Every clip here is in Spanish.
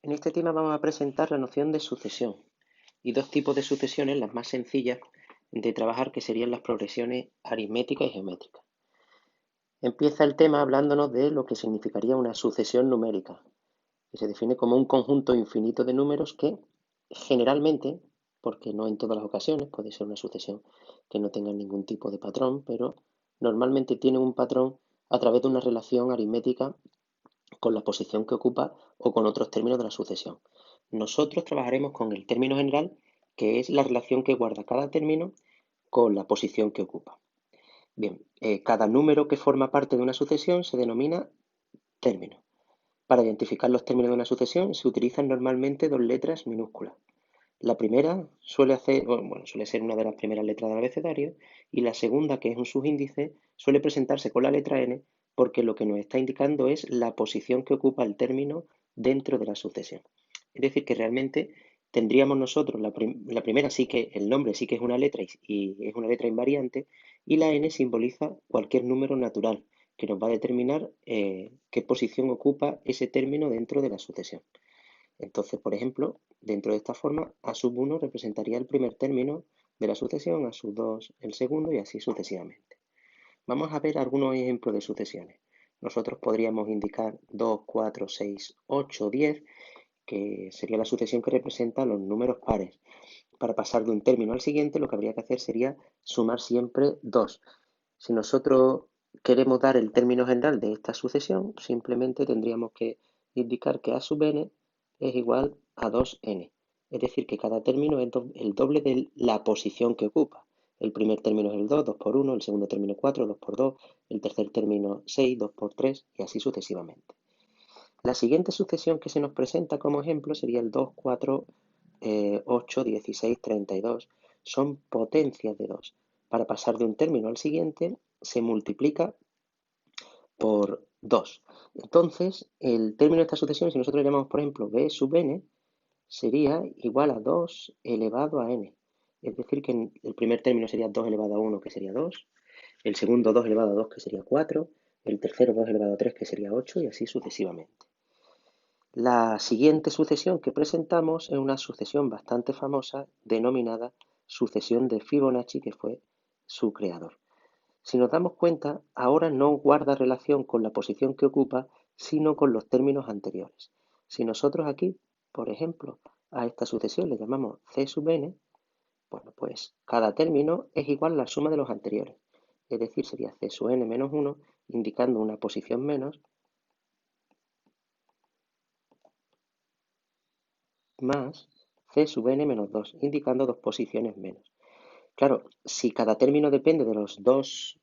En este tema vamos a presentar la noción de sucesión y dos tipos de sucesiones, las más sencillas de trabajar, que serían las progresiones aritméticas y geométricas. Empieza el tema hablándonos de lo que significaría una sucesión numérica, que se define como un conjunto infinito de números que generalmente, porque no en todas las ocasiones, puede ser una sucesión que no tenga ningún tipo de patrón, pero normalmente tiene un patrón a través de una relación aritmética con la posición que ocupa o con otros términos de la sucesión. Nosotros trabajaremos con el término general, que es la relación que guarda cada término con la posición que ocupa. Bien, cada número que forma parte de una sucesión se denomina término. Para identificar los términos de una sucesión se utilizan normalmente dos letras minúsculas. La primera suele ser una de las primeras letras del abecedario, y la segunda, que es un subíndice, suele presentarse con la letra n, porque lo que nos está indicando es la posición que ocupa el término dentro de la sucesión. Es decir, que realmente tendríamos nosotros la primera, sí que el nombre sí que es una letra y es una letra invariante, y la n simboliza cualquier número natural que nos va a determinar qué posición ocupa ese término dentro de la sucesión. Entonces, por ejemplo, dentro de esta forma, a sub 1 representaría el primer término de la sucesión, a sub 2 el segundo y así sucesivamente. Vamos a ver algunos ejemplos de sucesiones. Nosotros podríamos indicar 2, 4, 6, 8, 10, que sería la sucesión que representa los números pares. Para pasar de un término al siguiente, lo que habría que hacer sería sumar siempre 2. Si nosotros queremos dar el término general de esta sucesión, simplemente tendríamos que indicar que a sub n es igual a 2n. Es decir, que cada término es el doble de la posición que ocupa. El primer término es el 2, 2 por 1, el segundo término 4, 2 por 2, el tercer término 6, 2 por 3 y así sucesivamente. La siguiente sucesión que se nos presenta como ejemplo sería el 2, 4, 8, 16, 32. Son potencias de 2. Para pasar de un término al siguiente se multiplica por 2. Entonces, el término de esta sucesión, si nosotros le llamamos, por ejemplo, b sub n, sería igual a 2 elevado a n. Es decir, que el primer término sería 2 elevado a 1, que sería 2. El segundo 2 elevado a 2, que sería 4. El tercero 2 elevado a 3, que sería 8, y así sucesivamente. La siguiente sucesión que presentamos es una sucesión bastante famosa denominada sucesión de Fibonacci, que fue su creador. Si nos damos cuenta, ahora no guarda relación con la posición que ocupa, sino con los términos anteriores. Si nosotros aquí, por ejemplo, a esta sucesión le llamamos C sub n, bueno, pues cada término es igual a la suma de los anteriores. Es decir, sería C sub n menos 1, indicando una posición menos, más C sub n menos 2, indicando dos posiciones menos. Claro, si cada término depende de los dos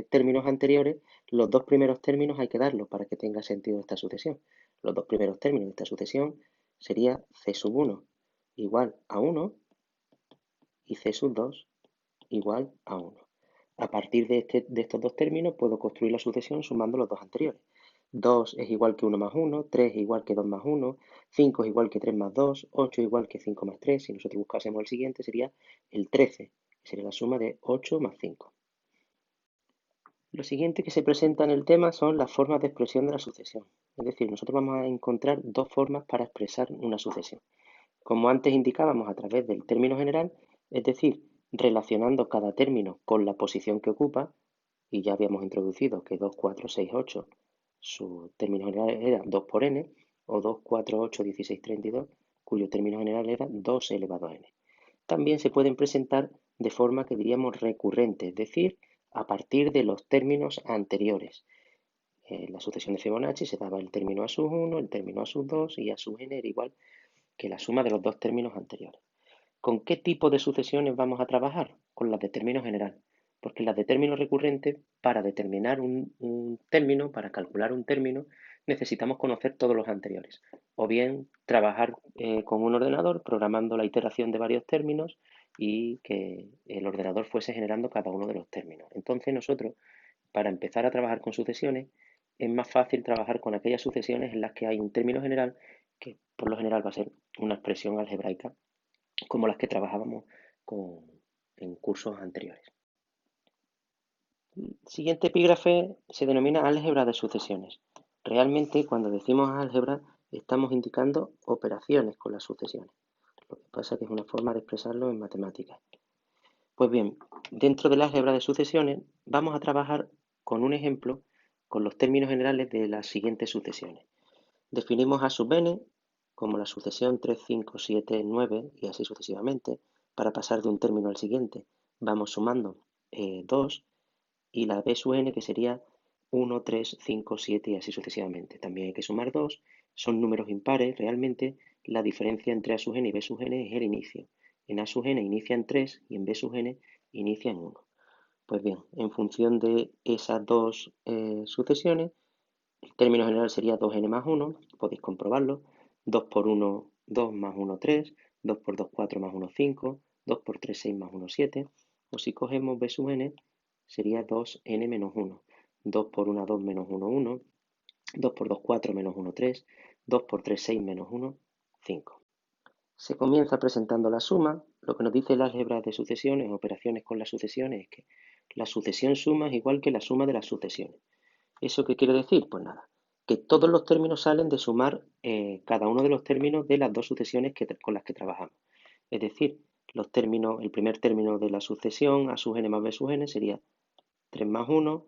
términos anteriores, los dos primeros términos hay que darlos para que tenga sentido esta sucesión. Los dos primeros términos de esta sucesión sería C sub 1 igual a 1 y C sub 2 igual a 1. A partir de estos dos términos puedo construir la sucesión sumando los dos anteriores. 2 es igual que 1 más 1, 3 es igual que 2 más 1, 5 es igual que 3 más 2, 8 es igual que 5 más 3. Si nosotros buscásemos el siguiente sería el 13, que sería la suma de 8 más 5. Lo siguiente que se presenta en el tema son las formas de expresión de la sucesión. Es decir, nosotros vamos a encontrar dos formas para expresar una sucesión. Como antes indicábamos, a través del término general, es decir, relacionando cada término con la posición que ocupa, y ya habíamos introducido que 2, 4, 6, 8, su término general era 2 por n, o 2, 4, 8, 16, 32, cuyo término general era 2 elevado a n. También se pueden presentar de forma que diríamos recurrente, es decir, a partir de los términos anteriores. En la sucesión de Fibonacci se daba el término a sub 1, el término a sub 2 y a sub n era igual que la suma de los dos términos anteriores. ¿Con qué tipo de sucesiones vamos a trabajar? Con las de término general. Porque las de término recurrente, para determinar un término, para calcular un término, necesitamos conocer todos los anteriores. O bien trabajar con un ordenador programando la iteración de varios términos y que el ordenador fuese generando cada uno de los términos. Entonces nosotros, para empezar a trabajar con sucesiones, es más fácil trabajar con aquellas sucesiones en las que hay un término general, que por lo general va a ser una expresión algebraica, como las que trabajábamos en cursos anteriores. El siguiente epígrafe se denomina álgebra de sucesiones. Realmente, cuando decimos álgebra, estamos indicando operaciones con las sucesiones. Lo que pasa es que es una forma de expresarlo en matemáticas. Pues bien, dentro del álgebra de sucesiones vamos a trabajar con un ejemplo con los términos generales de las siguientes sucesiones. Definimos a sub n como la sucesión 3, 5, 7, 9 y así sucesivamente. Para pasar de un término al siguiente vamos sumando 2 y la b sub n que sería 1, 3, 5, 7 y así sucesivamente. También hay que sumar 2, son números impares, realmente la diferencia entre a sub n y b sub n es el inicio. En a sub n inicia en 3 y en b sub n inicia en 1. Pues bien, en función de esas dos sucesiones, el término general sería 2n más 1, podéis comprobarlo. 2 por 1, 2 más 1, 3, 2 por 2, 4 más 1, 5, 2 por 3, 6 más 1, 7. O si cogemos b sub n, sería 2n menos 1. 2 por 1, 2 menos 1, 1. 2 por 2, 4 menos 1, 3. 2 por 3, 6 menos 1, 5. Se comienza presentando la suma. Lo que nos dice el álgebra de sucesiones, operaciones con las sucesiones, es que la sucesión suma es igual que la suma de las sucesiones. ¿Eso qué quiere decir? Pues nada, que todos los términos salen de sumar cada uno de los términos de las dos sucesiones con las que trabajamos. Es decir, el primer término de la sucesión a sub n más b sub n sería 3 más 1,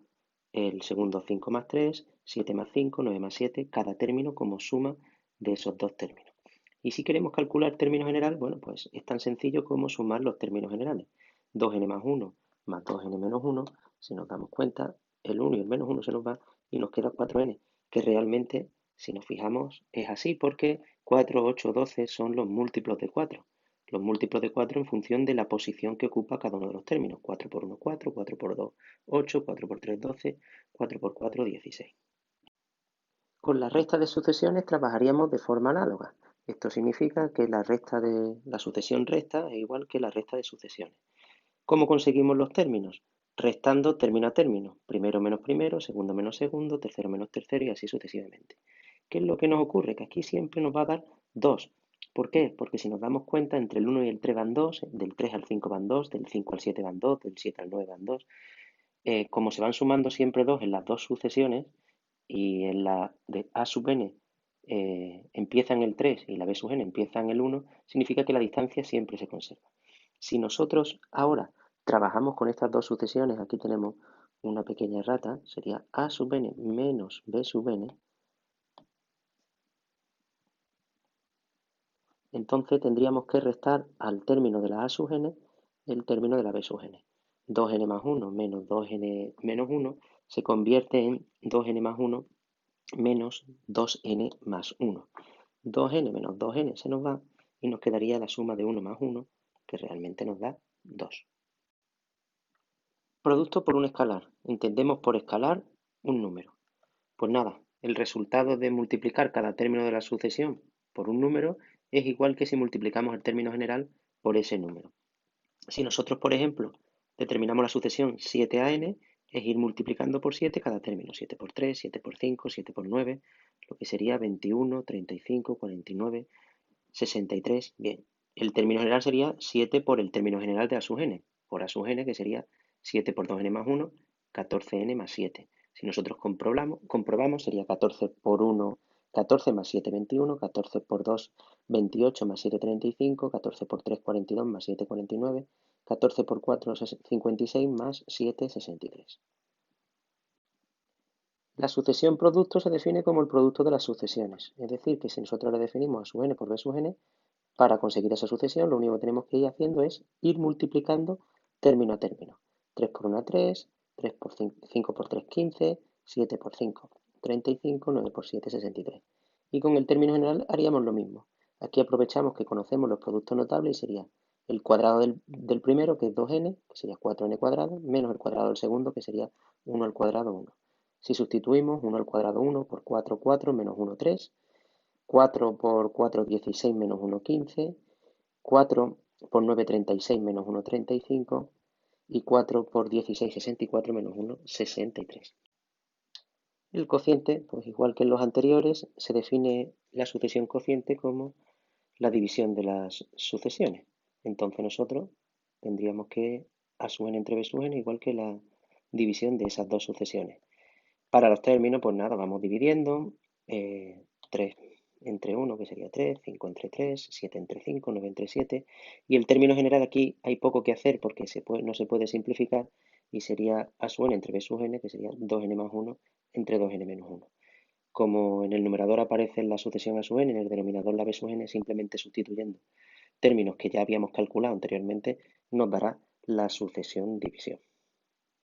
el segundo 5 más 3, 7 más 5, 9 más 7, cada término como suma de esos dos términos. Y si queremos calcular término general, bueno, pues es tan sencillo como sumar los términos generales. 2n más 1 más 2n menos 1, si nos damos cuenta, el 1 y el menos 1 se nos va y nos queda 4n, que realmente, si nos fijamos, es así porque 4, 8, 12 son los múltiplos de 4. Los múltiplos de 4 en función de la posición que ocupa cada uno de los términos. 4 por 1, 4, 4 por 2, 8, 4 por 3, 12, 4 por 4, 16. Con la resta de sucesiones trabajaríamos de forma análoga. Esto significa que la resta de la sucesión recta es igual que la resta de sucesiones. ¿Cómo conseguimos los términos? Restando término a término. Primero menos primero, segundo menos segundo, tercero menos tercero y así sucesivamente. ¿Qué es lo que nos ocurre? Que aquí siempre nos va a dar 2. ¿Por qué? Porque si nos damos cuenta, entre el 1 y el 3 van 2, del 3 al 5 van 2, del 5 al 7 van 2, del 7 al 9 van 2. Como se van sumando siempre 2 en las dos sucesiones, y en la de a sub n empieza en el 3 y la b sub n empieza en el 1, significa que la distancia siempre se conserva. Si nosotros ahora trabajamos con estas dos sucesiones, aquí tenemos una pequeña errata, sería a sub n menos b sub n, entonces tendríamos que restar al término de la a sub n el término de la b sub n. 2n más 1 menos 2n menos 1 se convierte en 2n más 1 menos 2n más 1. 2n menos 2n se nos va y nos quedaría la suma de 1 más 1, que realmente nos da 2. Producto por un escalar. Entendemos por escalar un número. Pues nada, el resultado de multiplicar cada término de la sucesión por un número es igual que si multiplicamos el término general por ese número. Si nosotros, por ejemplo, determinamos la sucesión 7an, es ir multiplicando por 7 cada término. 7 por 3, 7 por 5, 7 por 9, lo que sería 21, 35, 49, 63. Bien, el término general sería 7 por el término general de a sub n, por a sub n, que sería 7 por 2n más 1, 14n más 7. Si nosotros comprobamos sería 14 por 1, 14 más 7, 21, 14 por 2, 28 más 7, 35, 14 por 3, 42 más 7, 49, 14 por 4, 56 más 7, 63. La sucesión producto se define como el producto de las sucesiones, es decir, que si nosotros le definimos a sub n por b sub n, para conseguir esa sucesión, lo único que tenemos que ir haciendo es ir multiplicando término a término. 3 por 1, 3, 3 por 5 por 3, 15, 7 por 5, 35, 9 por 7, 63. Y con el término general haríamos lo mismo. Aquí aprovechamos que conocemos los productos notables y sería el cuadrado del primero, que es 2n, que sería 4n cuadrado, menos el cuadrado del segundo, que sería 1 al cuadrado 1. Si sustituimos 1 al cuadrado 1 por 4, 4, menos 1, 3, 4 por 4, 16 menos 1, 15, 4 por 9, 36 menos 1, 35 y 4 por 16, 64 menos 1, 63. El cociente, pues igual que en los anteriores, se define la sucesión cociente como la división de las sucesiones. Entonces nosotros tendríamos que a sub n entre b sub n igual que la división de esas dos sucesiones. Para los términos, pues nada, vamos dividiendo. 3 entre 1, que sería 3, 5 entre 3, 7 entre 5, 9 entre 7. Y el término general aquí hay poco que hacer porque no se puede simplificar y sería a sub n entre b sub n, que sería 2n más 1 entre 2n menos 1. Como en el numerador aparece la sucesión a sub n, en el denominador la b sub n, simplemente sustituyendo términos que ya habíamos calculado anteriormente, nos dará la sucesión división.